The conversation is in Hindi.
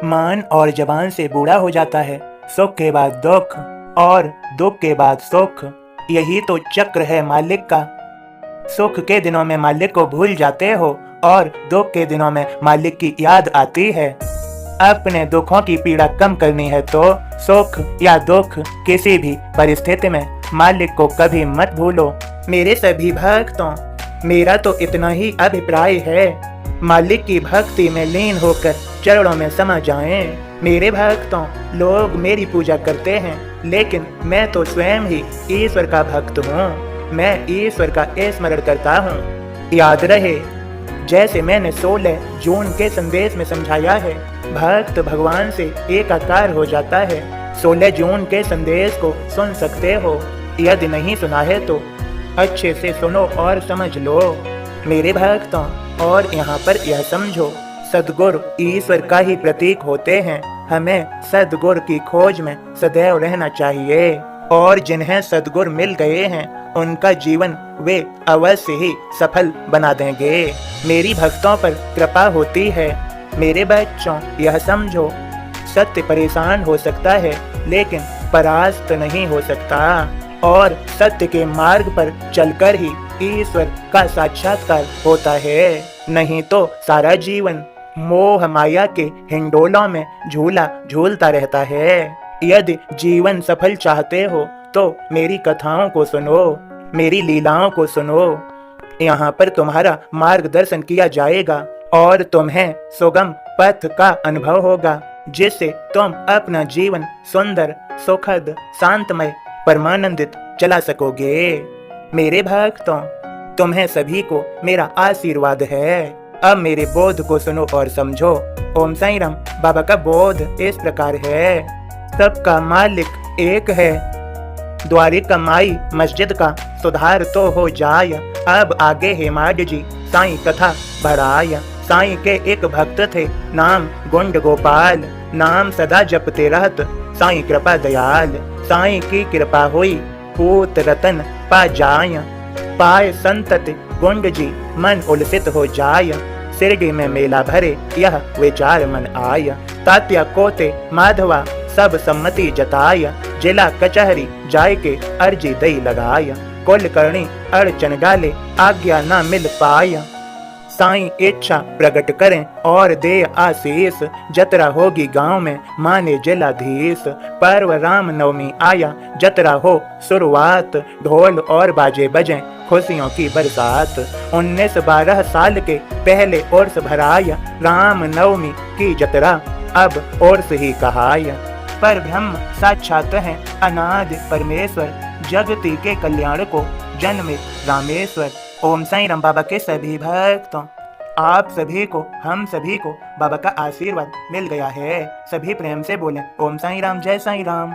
मान और जबान से बूढ़ा हो जाता है। सुख के बाद दुख और दुख के बाद सुख, यही तो चक्र है मालिक का। सुख के दिनों में मालिक को भूल जाते हो और दुख के दिनों में मालिक की याद आती है। अपने दुखों की पीड़ा कम करनी है तो सुख या दुख किसी भी परिस्थिति में मालिक को कभी मत भूलो। मेरे सभी भक्तों, मेरा तो इतना ही अभिप्राय है, मालिक की भक्ति में लीन होकर चरणों में समा जाएं। मेरे भक्तों, लोग मेरी पूजा करते हैं, लेकिन मैं तो स्वयं ही ईश्वर का भक्त हूँ। मैं ईश्वर का स्मरण करता हूँ। याद रहे, जैसे मैंने 16 जून के संदेश में समझाया है, भक्त भगवान से एकाकार हो जाता है। 16 जून के संदेश को सुन सकते हो, यदि नहीं सुना है तो अच्छे से सुनो और समझ लो मेरे भक्तों। और यहाँ पर यह समझो, सद्गुरु ईश्वर का ही प्रतीक होते हैं। हमें सद्गुरु की खोज में सदैव रहना चाहिए और जिन्हें सद्गुरु मिल गए हैं उनका जीवन वे अवश्य ही सफल बना देंगे। मेरी भक्तों पर कृपा होती है। मेरे बच्चों, यह समझो, सत्य परेशान हो सकता है लेकिन परास्त नहीं हो सकता, और सत्य के मार्ग पर चलकर ही ईश्वर का साक्षात्कार होता है। नहीं तो सारा जीवन मोह माया के हिंडोलों में झूला झूलता रहता है। यदि जीवन सफल चाहते हो तो मेरी कथाओं को सुनो, मेरी लीलाओं को सुनो। यहाँ पर तुम्हारा मार्गदर्शन किया जाएगा और तुम्हें सुगम पथ का अनुभव होगा, जिससे तुम अपना जीवन सुंदर, सुखद, शांतमय, परमानंदित चला सकोगे। मेरे भक्तों, तुम्हें सभी को मेरा आशीर्वाद है। अब मेरे बोध को सुनो और समझो। ओम साईं राम बाबा का बोध इस प्रकार है। सबका मालिक एक है, द्वारिका माई मस्जिद का सुधार तो हो जाय। अब आगे हेमाड जी साईं कथा बढ़ाय। साईं के एक भक्त थे, नाम गुंड गोपाल। नाम सदा जपते रहत साईं कृपा दयाल। साईं की कृपा हुई पूत रतन पा जाय। पाए संतति गुंड जी मन उलसित हो जाय। शिरडी में मेला भरे यह विचार मन आय। तात्या कोते माधवा सब सम्मति जताय। जिला कचहरी जाय के अर्जी दई लगाय। कुलकर्णी अड़चन डाले आज्ञा न मिल पाय। साईं इच्छा प्रकट करें और दे आशीष। जतरा होगी गांव में माने जिलाधीश। पर्व राम नवमी आया जतरा हो शुरुआत। ढोल और बाजे बजें खुशियों की बरसात। 19-12 साल के पहले उर्स भराया। राम नवमी की जतरा अब उर्स ही कहाया। पर ब्रह्म साक्षात है अनादि परमेश्वर। जगती के कल्याण को जन्मे रामेश्वर। ओम साईं राम बाबा के सभी भक्तों, आप सभी को, हम सभी को बाबा का आशीर्वाद मिल गया है। सभी प्रेम से बोलें ओम साईं राम, जय साईं राम।